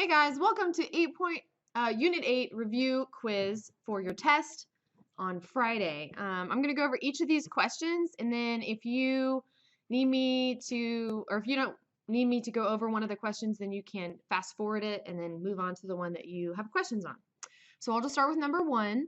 Hey guys, welcome to Unit 8 review quiz for your test on Friday. I'm going to go over each of these questions, and then if you need me to, or if you don't need me to go over one of the questions, then you can fast forward it and then move on to the one that you have questions on. So I'll just start with number 1.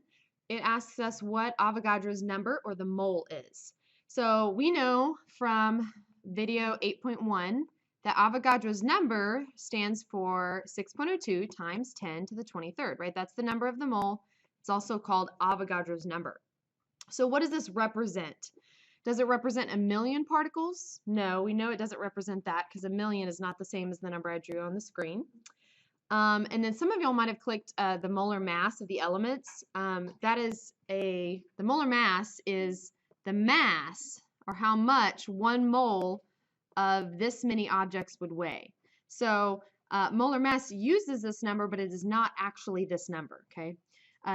It asks us what Avogadro's number or the mole is. So we know from video 8.1 that Avogadro's number stands for 6.02 times 10 to the 23rd, right? That's the number of the mole. It's also called Avogadro's number. So what does this represent? Does it represent a million particles? No, we know it doesn't represent that because a million is not the same as the number I drew on the screen. And then some of y'all might have clicked the molar mass of the elements. The molar mass is the mass, or how much 1 mole of this many objects would weigh. So molar mass uses this number, but it is not actually this number, okay?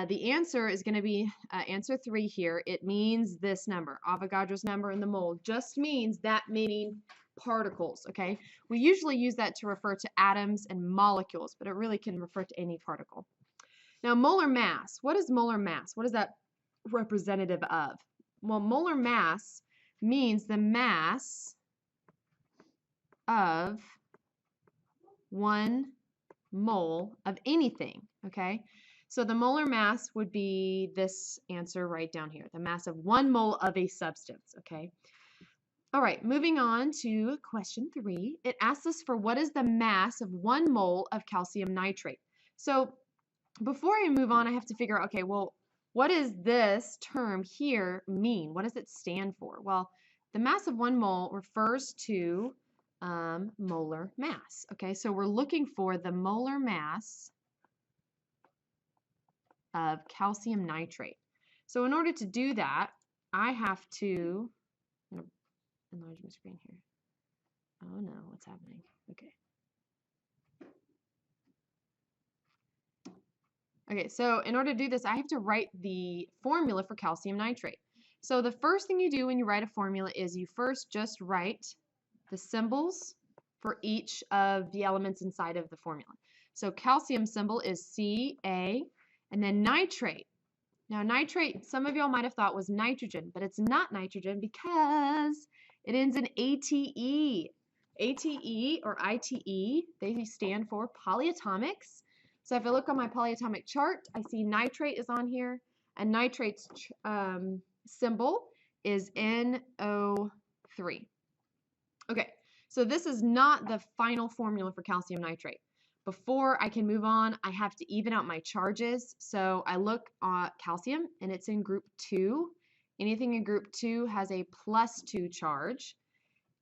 The answer is going to be answer 3 here. It means this number. Avogadro's number in the mole just means that many particles, okay? We usually use that to refer to atoms and molecules, but it really can refer to any particle. Now, molar mass. What is molar mass? What is that representative of? Well, molar mass means the mass of 1 mole of anything, okay? So the molar mass would be this answer right down here, the mass of 1 mole of a substance, okay? All right, moving on to question 3. It asks us for what is the mass of 1 mole of calcium nitrate. So before I move on, I have to figure out, okay, well, what does this term here mean? What does it stand for? Well, the mass of 1 mole refers to molar mass. Okay, so we're looking for the molar mass of calcium nitrate. So in order to do that, I have to enlarge my screen here. Oh no, what's happening? Okay. Okay, so in order to do this, I have to write the formula for calcium nitrate. So the first thing you do when you write a formula is you first just write the symbols for each of the elements inside of the formula. So calcium symbol is Ca, and then nitrate. Now nitrate, some of y'all might have thought was nitrogen, but it's not nitrogen because it ends in ATE. ATE or ITE, they stand for polyatomics. So if I look on my polyatomic chart, I see nitrate is on here, and nitrate's symbol is NO3. Okay, so this is not the final formula for calcium nitrate. Before I can move on, I have to even out my charges. So I look at calcium, and it's in group 2. Anything in group 2 has a +2 charge.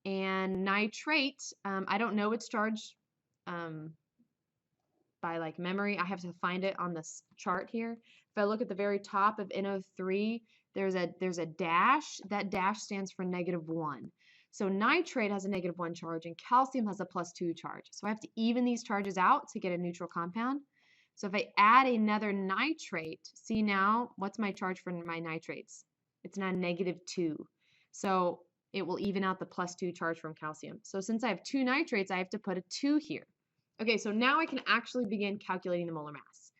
And nitrate, I don't know its charge by like memory. I have to find it on this chart here. If I look at the very top of NO3, there's a dash. That dash stands for -1. So nitrate has a -1 charge and calcium has a +2 charge. So I have to even these charges out to get a neutral compound. So if I add another nitrate, see now, what's my charge for my nitrates? It's now -2. So it will even out the +2 charge from calcium. So since I have 2 nitrates, I have to put a 2 here. Okay, so now I can actually begin calculating the molar mass.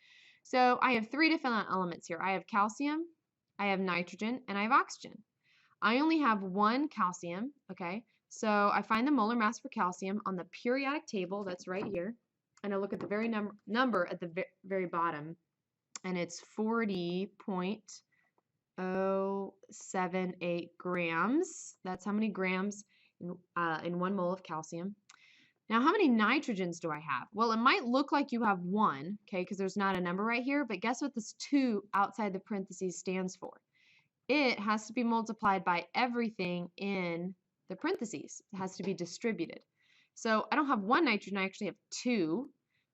So I have 3 different elements here. I have calcium, I have nitrogen, and I have oxygen. I only have 1 calcium, okay? So I find the molar mass for calcium on the periodic table, that's right here, and I look at the very number at the very bottom, and it's 40.078 grams. That's how many grams in 1 mole of calcium. Now, how many nitrogens do I have? Well, it might look like you have 1, okay, because there's not a number right here, but guess what this 2 outside the parentheses stands for? It has to be multiplied by everything in the parentheses. It has to be distributed. So I don't have 1 nitrogen, I actually have 2.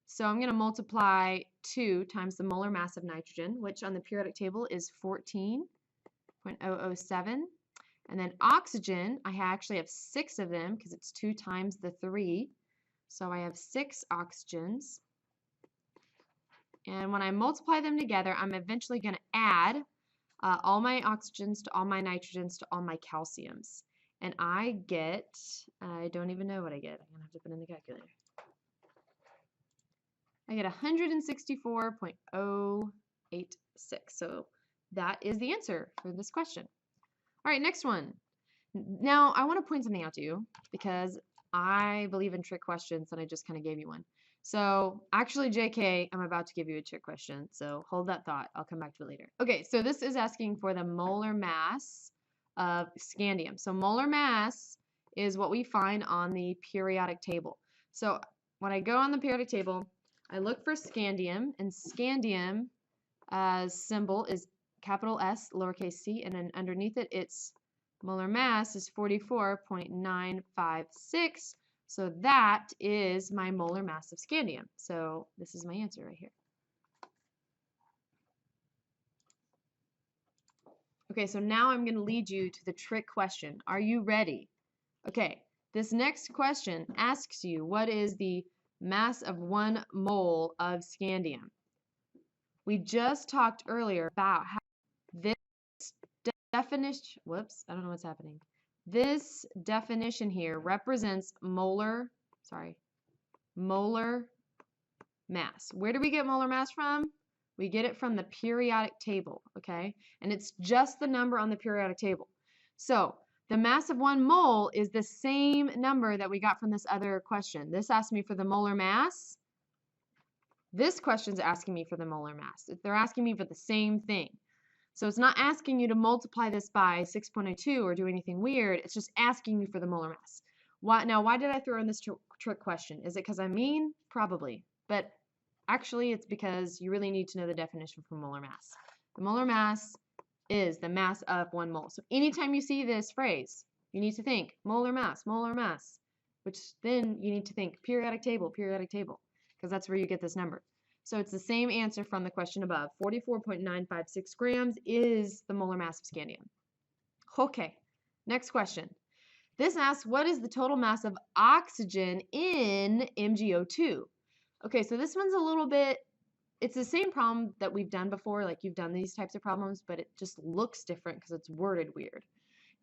So I'm going to multiply 2 times the molar mass of nitrogen, which on the periodic table is 14.007. And then oxygen, I actually have 6 of them because it's 2 times the 3. So I have 6 oxygens. And when I multiply them together, I'm eventually going to add all my oxygens to all my nitrogens to all my calciums. And I get, I don't even know what I get. I'm going to have to put in the calculator. I get 164.086. So that is the answer for this question. All right, next one. Now, I want to point something out to you because I believe in trick questions and I just kind of gave you one. So actually, JK, I'm about to give you a trick question. So hold that thought. I'll come back to it later. Okay, so this is asking for the molar mass of scandium. So molar mass is what we find on the periodic table. So when I go on the periodic table, I look for scandium, and scandium symbol is capital S, lowercase c, and then underneath it, its molar mass is 44.956. So that is my molar mass of scandium. So this is my answer right here. Okay, so now I'm going to lead you to the trick question. Are you ready? Okay, this next question asks you, what is the mass of 1 mole of scandium? We just talked earlier about how this definition, whoops, I don't know what's happening. This definition here represents molar mass. Where do we get molar mass from? We get it from the periodic table, okay? And it's just the number on the periodic table. So the mass of 1 mole is the same number that we got from this other question. This asked me for the molar mass. This question's asking me for the molar mass. They're asking me for the same thing. So it's not asking you to multiply this by 6.02 or do anything weird. It's just asking you for the molar mass. Why did I throw in this trick question? Is it because I'm mean? Probably. But actually, it's because you really need to know the definition for molar mass. The molar mass is the mass of 1 mole. So anytime you see this phrase, you need to think molar mass, which then you need to think periodic table, because that's where you get this number. So it's the same answer from the question above. 44.956 grams is the molar mass of scandium. Okay, next question. This asks, what is the total mass of oxygen in MgO2? Okay, so this one's a little bit, it's the same problem that we've done before, like you've done these types of problems, but it just looks different because it's worded weird.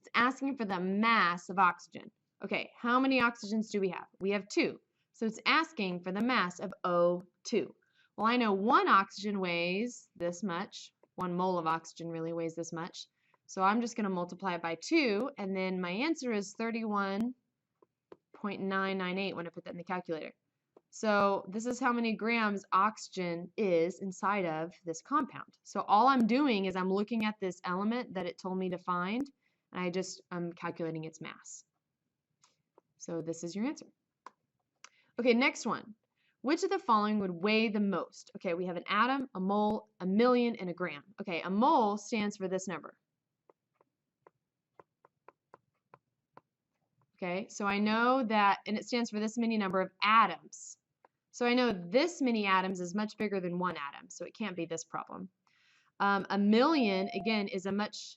It's asking for the mass of oxygen. Okay, how many oxygens do we have? We have 2. So it's asking for the mass of O2. Well, I know 1 oxygen weighs this much. 1 mole of oxygen really weighs this much. So I'm just going to multiply it by 2, and then my answer is 31.998 when I put that in the calculator. So this is how many grams oxygen is inside of this compound. So all I'm doing is I'm looking at this element that it told me to find, and I'm calculating its mass. So this is your answer. Okay, next one. Which of the following would weigh the most? Okay, we have an atom, a mole, a million, and a gram. Okay, a mole stands for this number. Okay, so I know that, and it stands for this many number of atoms. So I know this many atoms is much bigger than 1 atom, so it can't be this problem. A million, again, is a much...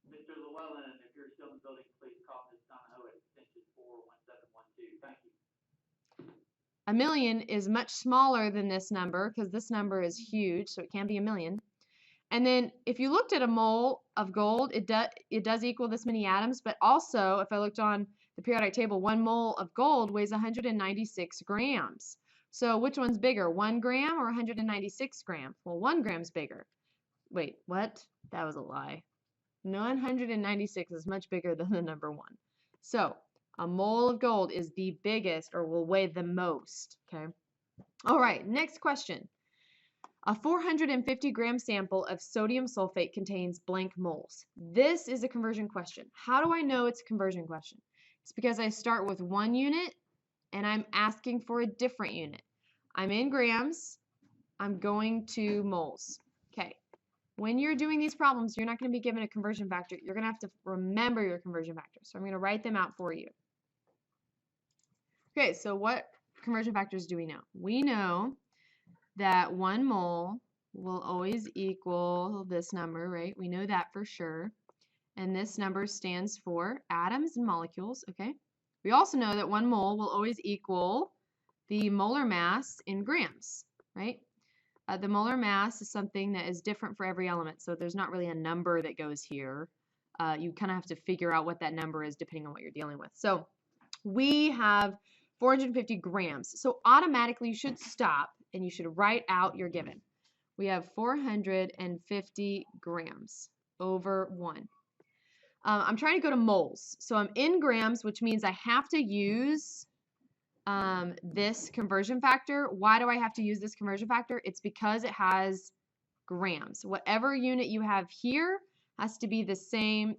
Mr. Llewellyn, if you're still in the building, please call Ms. Donahoe at extension 41712. Thank you. A million is much smaller than this number because this number is huge, so it can't be a million. And then if you looked at a mole of gold, it does equal this many atoms, but also if I looked on the periodic table, 1 mole of gold weighs 196 grams. So which one's bigger, 1 gram or 196 grams? Well, 1 gram's bigger. Wait, what? That was a lie. 196 is much bigger than the number 1. So a mole of gold is the biggest or will weigh the most, okay? All right, next question. A 450 gram sample of sodium sulfate contains blank moles. This is a conversion question. How do I know it's a conversion question? It's because I start with 1 unit and I'm asking for a different unit. I'm in grams, I'm going to moles. Okay. When you're doing these problems, you're not going to be given a conversion factor. You're going to have to remember your conversion factors. So I'm going to write them out for you. Okay, so what conversion factors do we know? We know that 1 mole will always equal this number, right? We know that for sure. And this number stands for atoms and molecules, okay? We also know that 1 mole will always equal the molar mass in grams, right? The molar mass is something that is different for every element, so there's not really a number that goes here. You kind of have to figure out what that number is depending on what you're dealing with. So we have 450 grams. So automatically you should stop and you should write out your given. We have 450 grams over 1. I'm trying to go to moles. So I'm in grams, which means I have to use this conversion factor. Why do I have to use this conversion factor? It's because it has grams. Whatever unit you have here has to be the same,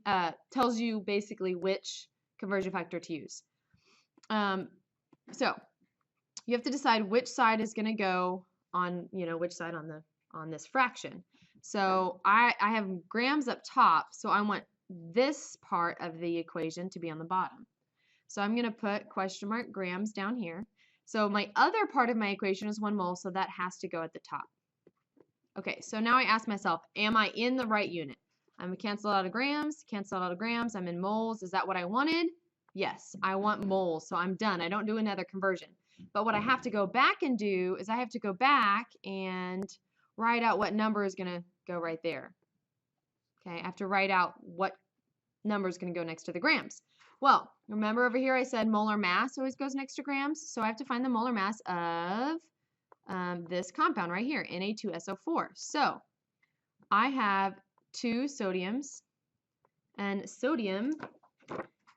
tells you basically which conversion factor to use. So you have to decide which side is going to go on, which side on this fraction. So I have grams up top, so I want this part of the equation to be on the bottom. So I'm going to put question mark grams down here. So my other part of my equation is 1 mole, so that has to go at the top. Okay, so now I ask myself, am I in the right unit? I'm going to cancel out of grams, cancel out of grams. I'm in moles. Is that what I wanted? Yes, I want moles, so I'm done. I don't do another conversion. But what I have to go back and do is I have to go back and write out what number is going to go right there. Okay, I have to write out what number is going to go next to the grams. Well, remember over here I said molar mass always goes next to grams, so I have to find the molar mass of this compound right here, Na2SO4. So I have 2 sodiums, and sodium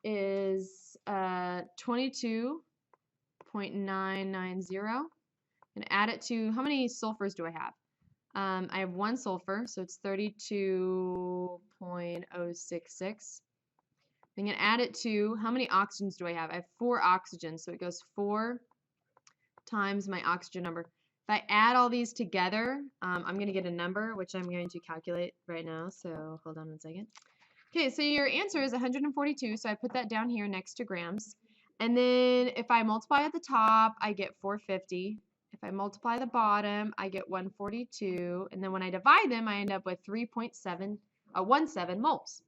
is 22.990, and add it to, how many sulfurs do I have? I have 1 sulfur, so it's 32.066. I'm going to add it to, how many oxygens do I have? I have 4 oxygens, so it goes 4 times my oxygen number. If I add all these together, I'm going to get a number, which I'm going to calculate right now, so hold on 1 second. Okay, so your answer is 142, so I put that down here next to grams. And then if I multiply at the top, I get 450. If I multiply the bottom, I get 142. And then when I divide them, I end up with 3.17 moles.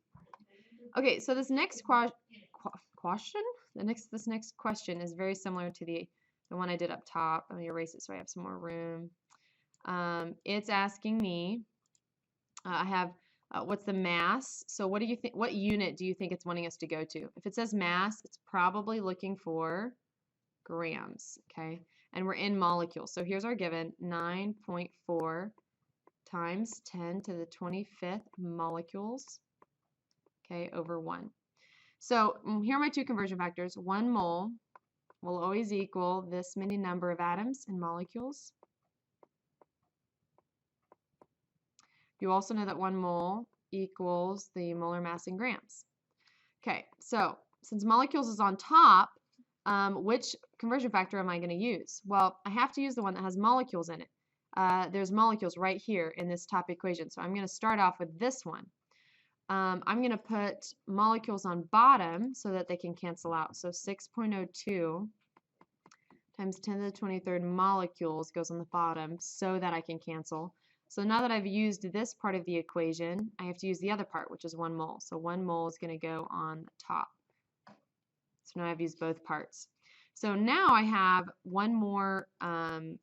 Okay, so this next this next question is very similar to the one I did up top. Let me erase it so I have some more room. It's asking me, I have what's the mass? So what do you think? What unit do you think it's wanting us to go to? If it says mass, it's probably looking for grams. Okay, and we're in molecules. So here's our given: 9.4 times 10 to the 25th molecules. Okay, over 1. So here are my 2 conversion factors. 1 mole will always equal this many number of atoms and molecules. You also know that 1 mole equals the molar mass in grams. Okay, so since molecules is on top, which conversion factor am I going to use? Well, I have to use the one that has molecules in it. There's molecules right here in this top equation, so I'm going to start off with this one. I'm going to put molecules on bottom so that they can cancel out. So 6.02 times 10 to the 23rd molecules goes on the bottom so that I can cancel. So now that I've used this part of the equation, I have to use the other part, which is 1 mole. So 1 mole is going to go on the top. So now I've used both parts. So now I have one more, I'm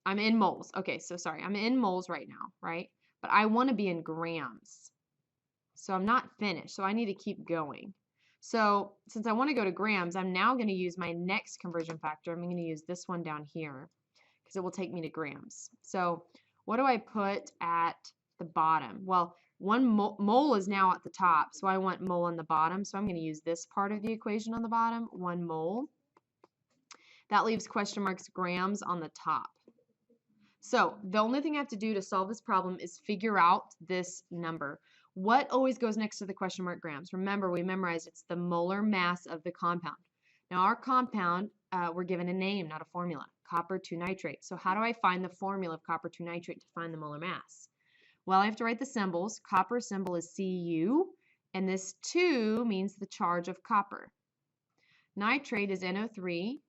in moles. Okay, so sorry, I'm in moles right now, right? But I want to be in grams. So I'm not finished, so I need to keep going. So since I want to go to grams, I'm now going to use my next conversion factor. I'm going to use this one down here because it will take me to grams. So what do I put at the bottom? Well, 1 mole is now at the top, so I want mole on the bottom. So I'm going to use this part of the equation on the bottom, 1 mole. That leaves question marks grams on the top. So the only thing I have to do to solve this problem is figure out this number. What always goes next to the question mark grams? Remember, we memorized it's the molar mass of the compound. Now our compound, we're given a name, not a formula, copper 2 nitrate. So how do I find the formula of copper 2 nitrate to find the molar mass? Well, I have to write the symbols. Copper symbol is Cu, and this 2 means the charge of copper. Nitrate is NO3,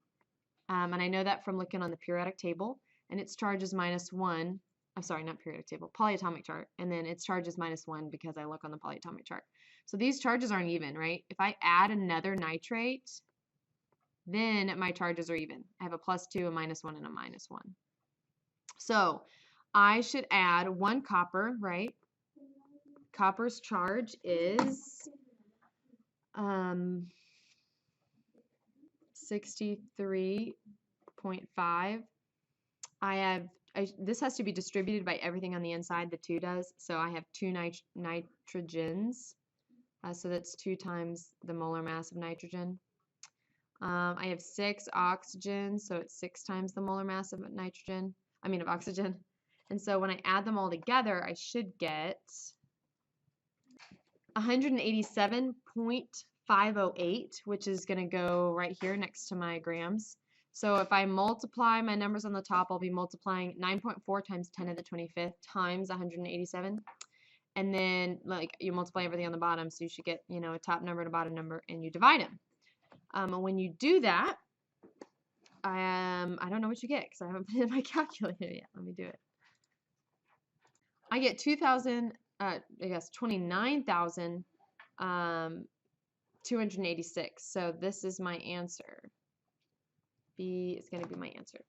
and I know that from looking on the periodic table, and its charge is -1. I'm sorry, not periodic table, polyatomic chart, and then its charge is -1 because I look on the polyatomic chart. So these charges aren't even, right? If I add another nitrate, then my charges are even. I have a +2, a -1, and a -1. So I should add 1 copper, right? Copper's charge is 63.5 this has to be distributed by everything on the inside, the 2 does. So I have 2 nitrogens. So that's 2 times the molar mass of nitrogen. I have 6 oxygens, so it's 6 times the molar mass of nitrogen, of oxygen. And so when I add them all together, I should get 187.508, which is going to go right here next to my grams. So if I multiply my numbers on the top, I'll be multiplying 9.4 times 10 to the 25th times 187. And then like you multiply everything on the bottom, so you should get, a top number and a bottom number, and you divide them. And when you do that, I don't know what you get because I haven't put it in my calculator yet. Let me do it. I get 29,286. So this is my answer. B is going to be my answer.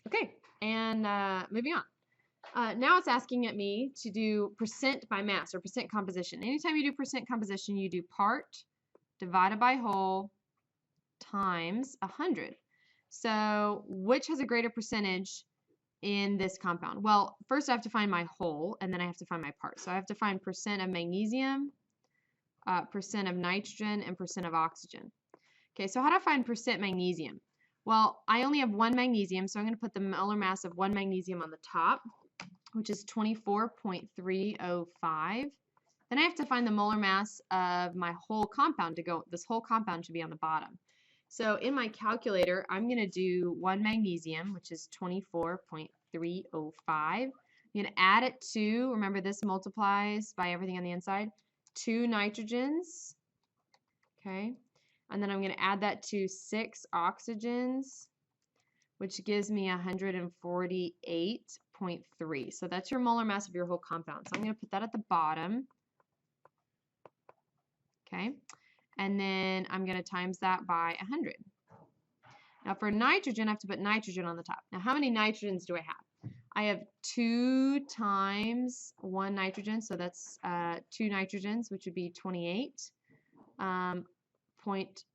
Okay, and moving on. Now it's asking at me to do percent by mass or percent composition. Anytime you do percent composition, you do part divided by whole times 100. So which has a greater percentage in this compound? Well, first I have to find my whole, and then I have to find my part. So I have to find percent of magnesium, percent of nitrogen, and percent of oxygen. Okay, so how do I find percent magnesium? Well, I only have 1 magnesium, so I'm going to put the molar mass of 1 magnesium on the top, which is 24.305. Then I have to find the molar mass of my whole compound this whole compound should be on the bottom. So in my calculator, I'm going to do 1 magnesium, which is 24.305. I'm going to add it to, remember this multiplies by everything on the inside, 2 nitrogens, okay? And then I'm going to add that to 6 oxygens, which gives me 148.3. So that's your molar mass of your whole compound. So I'm going to put that at the bottom. Okay. And then I'm going to times that by 100. Now for nitrogen, I have to put nitrogen on the top. Now how many nitrogens do I have? I have 2 times 1 nitrogen, so that's 2 nitrogens, which would be 28.014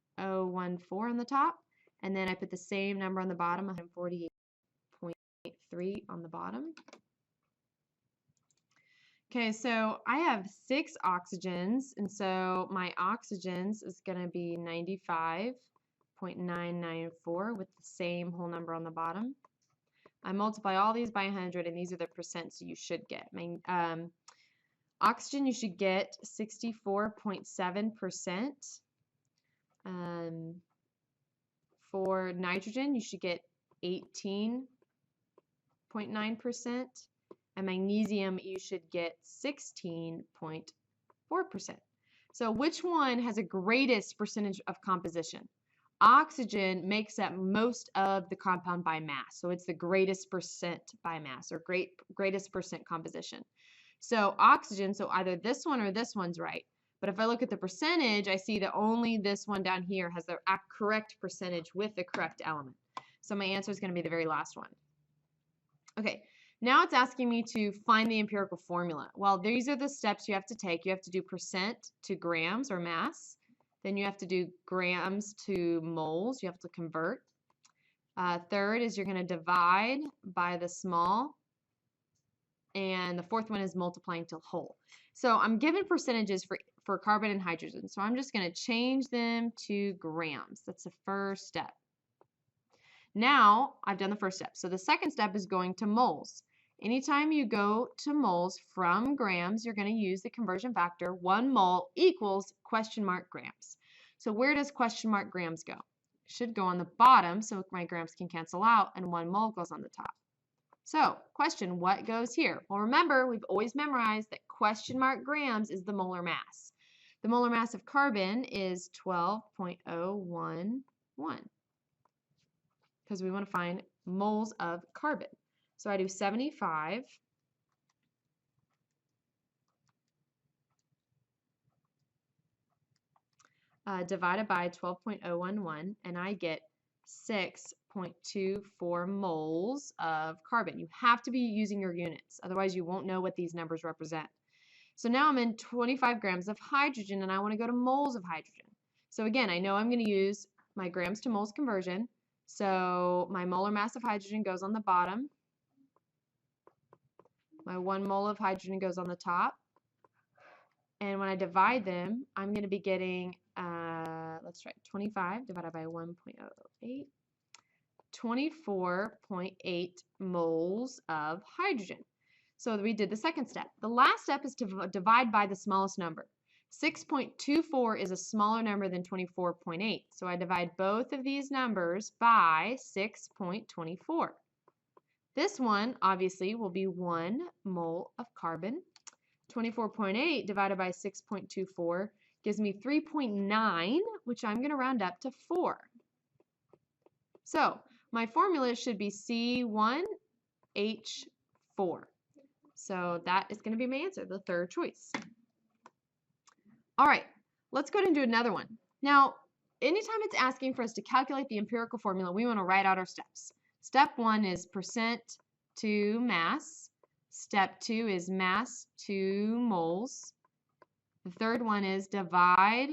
on the top. And then I put the same number on the bottom, 148.3 on the bottom. Okay, so I have 6 oxygens, and so my oxygens is going to be 95.994 with the same whole number on the bottom. I multiply all these by 100, and these are the percents you should get. Oxygen, you should get 64.7%. For nitrogen, you should get 18.9%. And magnesium, you should get 16.4%. So which one has the greatest percentage of composition? Oxygen makes up most of the compound by mass. So it's the greatest percent by mass, or greatest percent composition. So oxygen, so either this one or this one's right. But if I look at the percentage, I see that only this one down here has the correct percentage with the correct element. So my answer is going to be the very last one. Okay. Now it's asking me to find the empirical formula. Well, these are the steps you have to take. You have to do percent to grams or mass. Then you have to do grams to moles. You have to convert. Third is you're going to divide by the small. And the fourth one is multiplying to whole. So I'm given percentages for carbon and hydrogen. So I'm just going to change them to grams. That's the first step. Now I've done the first step. So the second step is going to moles. Anytime you go to moles from grams, you're going to use the conversion factor. 1 mole equals question mark grams. So where does question mark grams go? It should go on the bottom so my grams can cancel out, and 1 mole goes on the top. So question, what goes here? Well, remember, we've always memorized that question mark grams is the molar mass. The molar mass of carbon is 12.011 because we want to find moles of carbon. So I do 75 divided by 12.011, and I get 6.24 moles of carbon. You have to be using your units, otherwise you won't know what these numbers represent. So now I'm in 25 grams of hydrogen, and I want to go to moles of hydrogen. So again, I know I'm going to use my grams to moles conversion. So my molar mass of hydrogen goes on the bottom. My 1 mole of hydrogen goes on the top. And when I divide them, I'm going to be getting, let's try 25 divided by 1.08, 24.8 moles of hydrogen. So we did the second step. The last step is to divide by the smallest number. 6.24 is a smaller number than 24.8. So I divide both of these numbers by 6.24. This one, obviously, will be 1 mole of carbon. 24.8 divided by 6.24 gives me 3.9, which I'm going to round up to 4. So my formula should be C1H4. So that is going to be my answer, the third choice. All right, let's go ahead and do another one. Now, anytime it's asking for us to calculate the empirical formula, we want to write out our steps. Step 1 is percent to mass. Step 2 is mass to moles. The third one is divide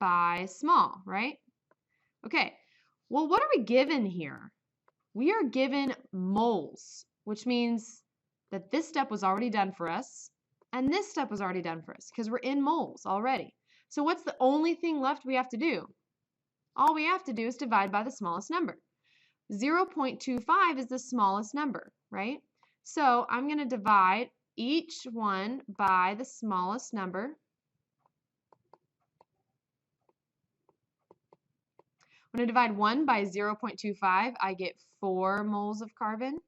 by small, right? Okay, well, what are we given here? We are given moles, which means that this step was already done for us, and this step was already done for us because we're in moles already. So what's the only thing left we have to do? All we have to do is divide by the smallest number. 0.25 is the smallest number, right? So I'm going to divide each one by the smallest number. When I divide 1 by 0.25, I get 4 moles of carbon.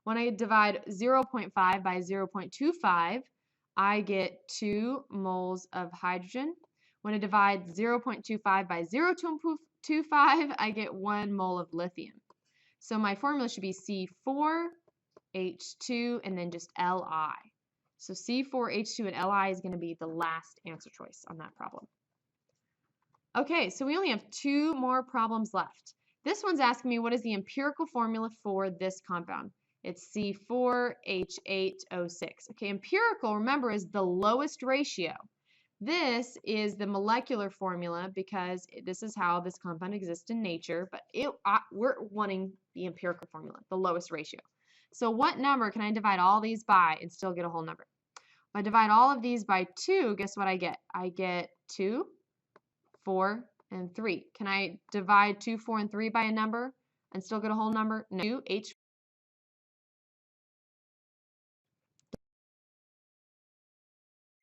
When I divide 0.5 by 0.25, I get 2 moles of hydrogen. When I divide 0.25 by 0.25, I get 1 mole of lithium. So my formula should be C4H2 and then just Li. So C4H2 and Li is going to be the last answer choice on that problem. Okay, so we only have 2 more problems left. This one's asking me what is the empirical formula for this compound. It's C4H8O6. Okay, empirical, remember, is the lowest ratio. This is the molecular formula because this is how this compound exists in nature, but we're wanting the empirical formula, the lowest ratio. So what number can I divide all these by and still get a whole number? If I divide all of these by 2, guess what I get? I get 2, 4, and 3. Can I divide 2, 4, and 3 by a number and still get a whole number? No. H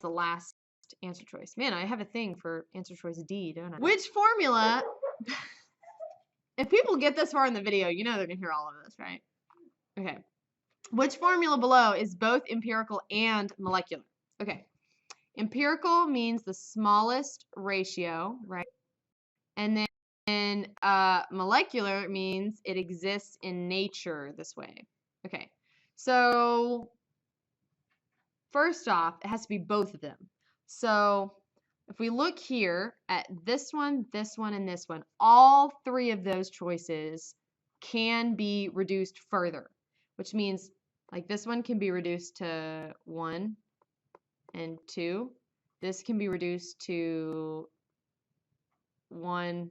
the last answer choice. Man, I have a thing for answer choice D, don't I? Which formula, if people get this far in the video, you know they're going to hear all of this, right? Okay. Which formula below is both empirical and molecular? Okay. Empirical means the smallest ratio, right? And then molecular means it exists in nature this way. Okay. So first off, it has to be both of them. So if we look here at this one, and this one, all 3 of those choices can be reduced further, which means like this one can be reduced to 1 and 2. This can be reduced to 1,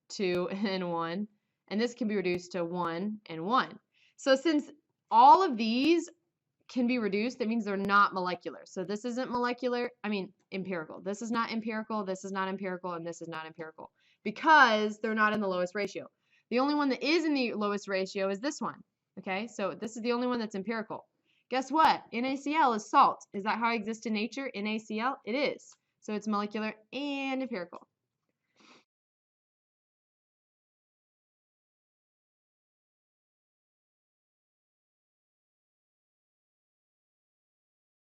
2, and 1. And this can be reduced to 1 and 1. So since all of these can be reduced, that means they're not molecular. So this isn't empirical. This is not empirical, this is not empirical, and this is not empirical because they're not in the lowest ratio. The only one that is in the lowest ratio is this one. Okay, so this is the only one that's empirical. Guess what? NaCl is salt. Is that how it exists in nature? NaCl? It is. So it's molecular and empirical.